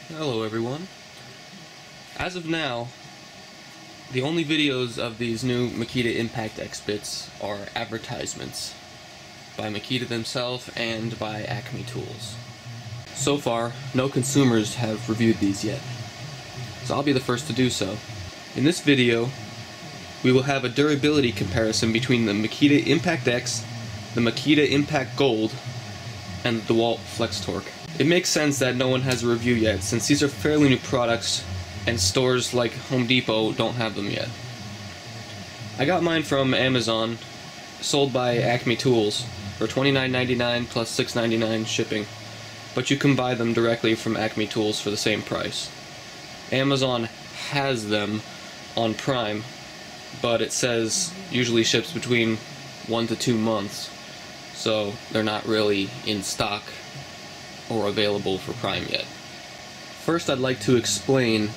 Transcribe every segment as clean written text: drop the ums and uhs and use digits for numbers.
Hello everyone. As of now, the only videos of these new Makita Impact X bits are advertisements by Makita themselves and by Acme Tools. So far, no consumers have reviewed these yet, so I'll be the first to do so. In this video, we will have a durability comparison between the Makita Impact X, the Makita Impact Gold, and the DeWALT Flex Torq. It makes sense that no one has a review yet, since these are fairly new products and stores like Home Depot don't have them yet. I got mine from Amazon, sold by Acme Tools, for $29.99 plus $6.99 shipping, but you can buy them directly from Acme Tools for the same price. Amazon has them on Prime, but it says usually ships between 1 to 2 months, so they're not really in stock or available for Prime yet. First, I'd like to explain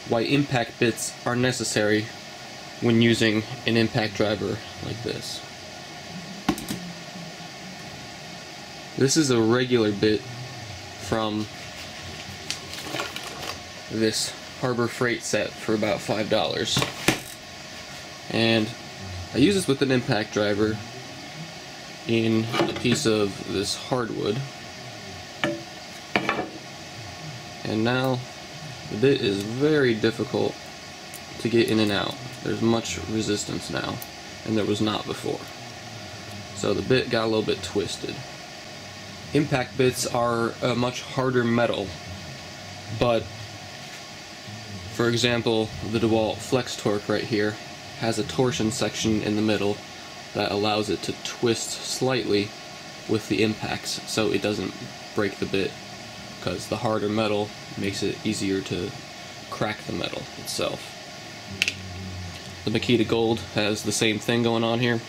why impact bits are necessary when using an impact driver like this. This is a regular bit from this Harbor Freight set for about $5. And I use this with an impact driver in a piece of this hardwood. And now the bit is very difficult to get in and out. There's much resistance now, and there was not before. So the bit got a little bit twisted. Impact bits are a much harder metal, but for example, the DeWALT Flex Torq right here has a torsion section in the middle that allows it to twist slightly with the impacts so it doesn't break the bit, because the harder metal makes it easier to crack the metal itself. The Makita Gold has the same thing going on here,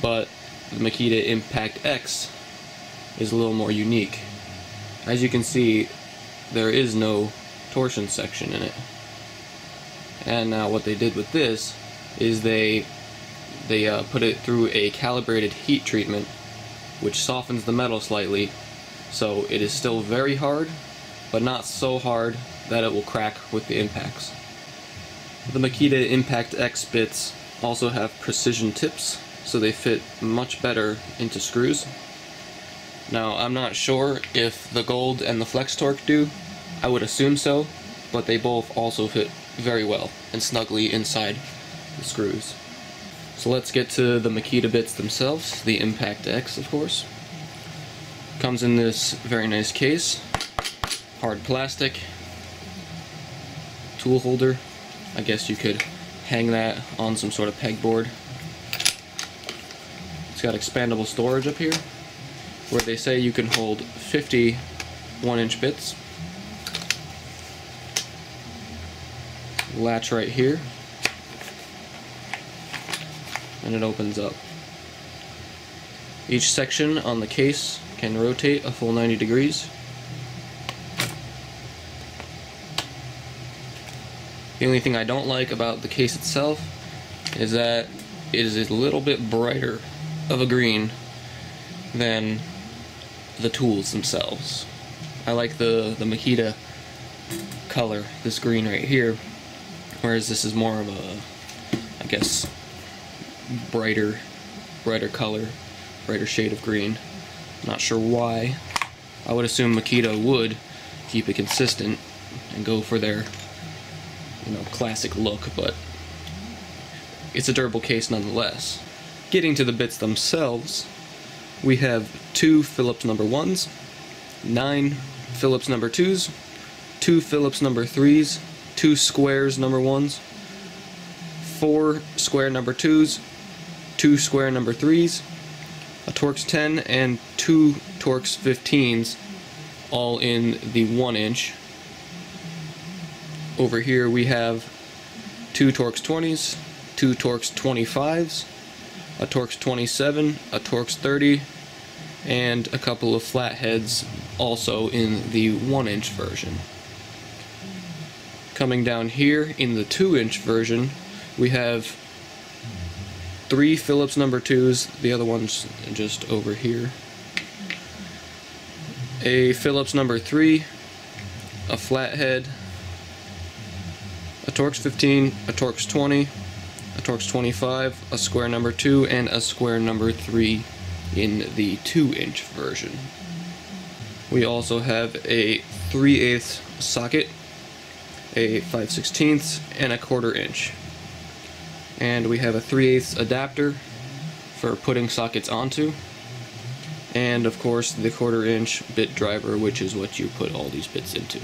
but the Makita Impact X is a little more unique. As you can see, there is no torsion section in it. And now what they did with this is they put it through a calibrated heat treatment which softens the metal slightly, so it is still very hard, but not so hard that it will crack with the impacts. The Makita Impact X bits also have precision tips, so they fit much better into screws. Now, I'm not sure if the Gold and the Flex Torq do. I would assume so, but they both also fit very well and snugly inside the screws. So let's get to the Makita bits themselves, the Impact X, of course. Comes in this very nice case, hard plastic, tool holder. I guess you could hang that on some sort of pegboard. It's got expandable storage up here, where they say you can hold 50 1-inch bits. Latch right here, and it opens up. Each section on the case can rotate a full 90 degrees. The only thing I don't like about the case itself is that it is a little bit brighter of a green than the tools themselves. I like the Makita color, this green right here, whereas this is more of a, I guess, brighter color, brighter shade of green. Not sure why. I would assume Makita would keep it consistent and go for their, classic look, but it's a durable case nonetheless. Getting to the bits themselves, we have 2 Phillips number 1s, 9 Phillips number 2s, 2 Phillips number 3s, 2 squares number 1s, 4 square number 2s, 2 square number 3s, a Torx 10, and 2 Torx 15s, all in the 1-inch. Over here we have 2 Torx 20s, 2 Torx 25s, a Torx 27, a Torx 30, and a couple of flatheads also in the 1-inch version. Coming down here in the 2-inch version, we have 3 Phillips number 2s, the other one's just over here, a Phillips number 3, a flathead, a Torx 15, a Torx 20, a Torx 25, a square number 2, and a square number 3 in the 2-inch version. We also have a 3/8 socket, a 5/16, and a 1/4 inch. And we have a 3/8 adapter for putting sockets onto, and of course the 1/4 inch bit driver, which is what you put all these bits into.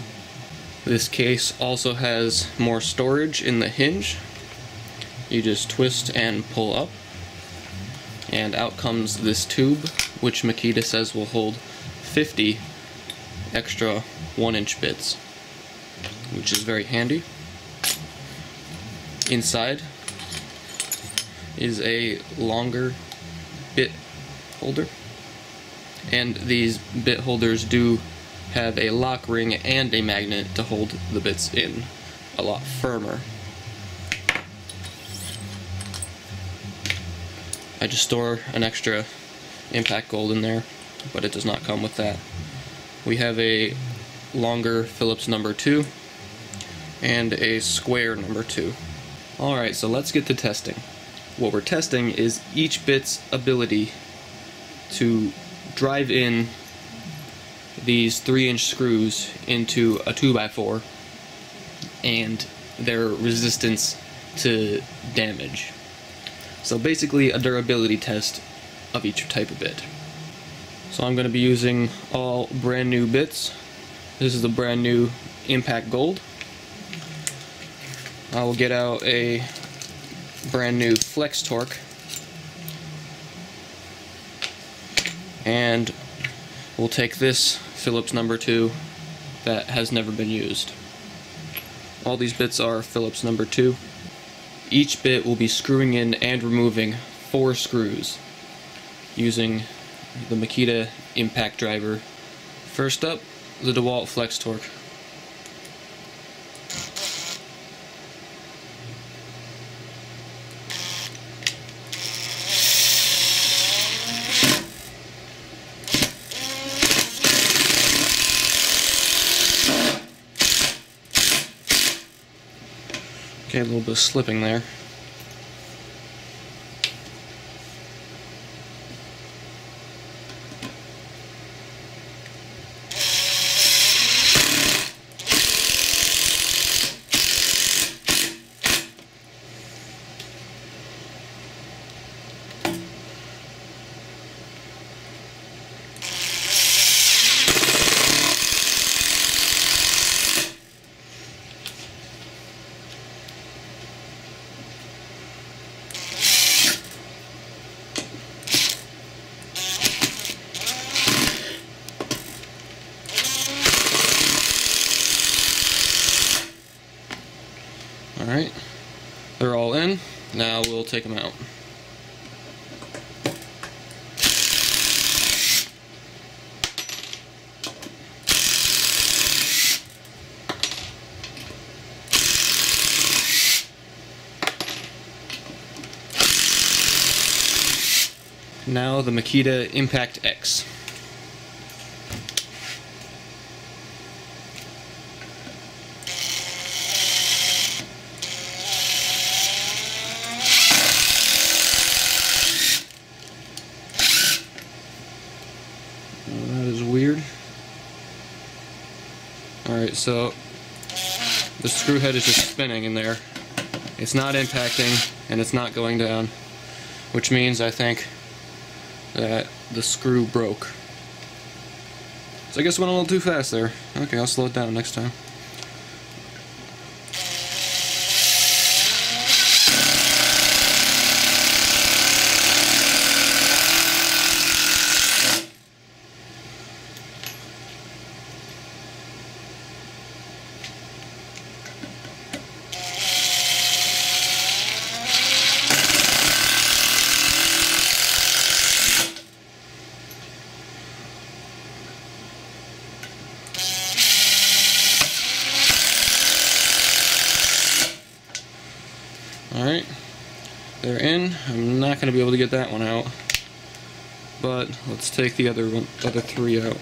This case also has more storage in the hinge. You just twist and pull up, and out comes this tube, which Makita says will hold 50 extra 1-inch bits, which is very handy. Inside is a longer bit holder, and these bit holders do have a lock ring and a magnet to hold the bits in a lot firmer. I just store an extra impact gold in there, but it does not come with that. We have a longer Phillips number 2 and a square number 2. Alright, so let's get to testing. What we're testing is each bit's ability to drive in these 3-inch screws into a 2x4 and their resistance to damage. So basically a durability test of each type of bit. So I'm going to be using all brand new bits. This is the brand new Impact Gold. I will get out a brand new Flex Torq, and we'll take this Phillips number 2 that has never been used. All these bits are Phillips number 2. Each bit will be screwing in and removing 4 screws using the Makita Impact driver. First up, the DeWALT Flex Torq. Okay, a little bit of slipping there. Alright, they're all in. Now we'll take them out. Now the Makita Impact X. That is weird. Alright, so the screw head is just spinning in there. It's not impacting and it's not going down, which means I think that the screw broke. So I guess I went a little too fast there. Okay, I'll slow it down next time. Alright, they're in. I'm not going to be able to get that one out, but let's take the other 3 out.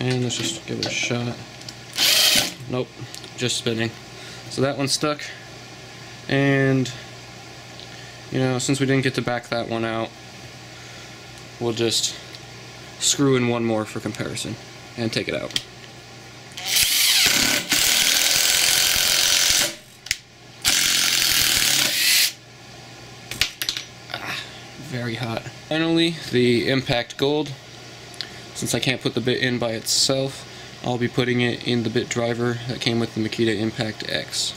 And let's just give it a shot. Nope, just spinning. So that one's stuck. And, you know, since we didn't get to back that one out, we'll just screw in one more for comparison and take it out. Very hot. Finally, the Impact Gold. Since I can't put the bit in by itself, I'll be putting it in the bit driver that came with the Makita Impact X.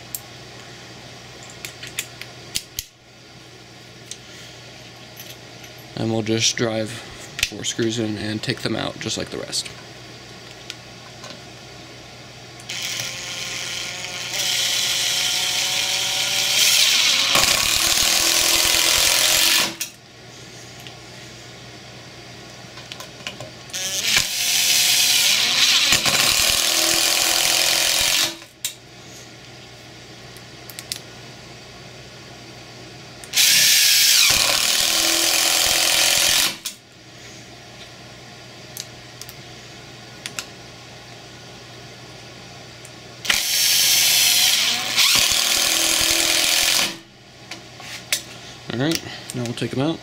And we'll just drive 4 screws in and take them out just like the rest. Alright, now we'll take them out.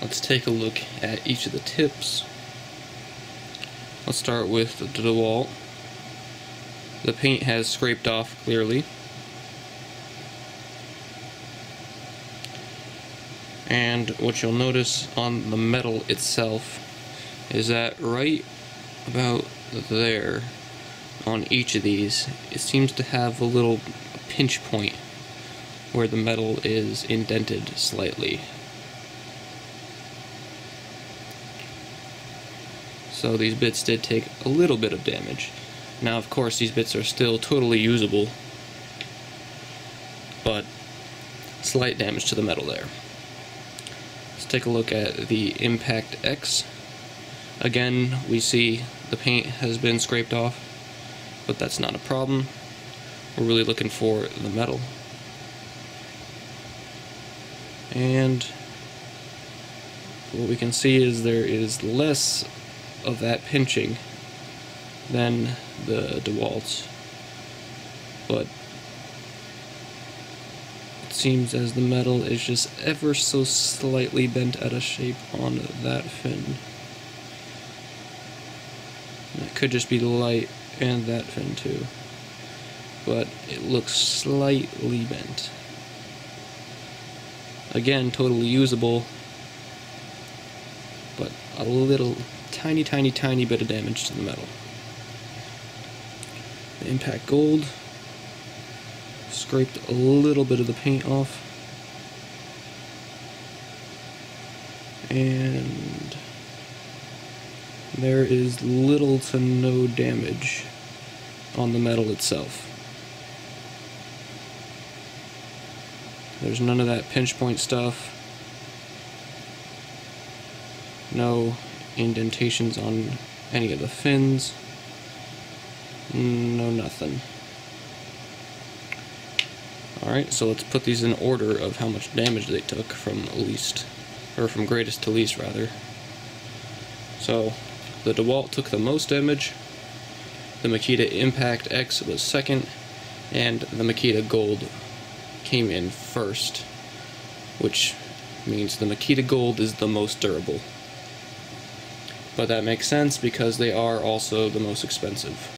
Let's take a look at each of the tips. Let's start with the DeWALT. The paint has scraped off clearly. And what you'll notice on the metal itself is that right about there on each of these, it seems to have a little pinch point where the metal is indented slightly. So these bits did take a little bit of damage. Now of course these bits are still totally usable, but slight damage to the metal there. Take a look at the Impact X. Again, we see the paint has been scraped off, but that's not a problem. We're really looking for the metal. And what we can see is there is less of that pinching than the DeWALTs, but seems as the metal is just ever so slightly bent out of shape on that fin. That could just be the light and that fin too, but it looks slightly bent. Again, totally usable, but a little tiny bit of damage to the metal. The Impact Gold scraped a little bit of the paint off, and there is little to no damage on the metal itself. There's none of that pinch point stuff, no indentations on any of the fins, no nothing. Alright, so let's put these in order of how much damage they took from least, or from greatest to least rather. So, the DeWALT took the most damage, the Makita Impact X was second, and the Makita Gold came in first, which means the Makita Gold is the most durable. But that makes sense because they are also the most expensive.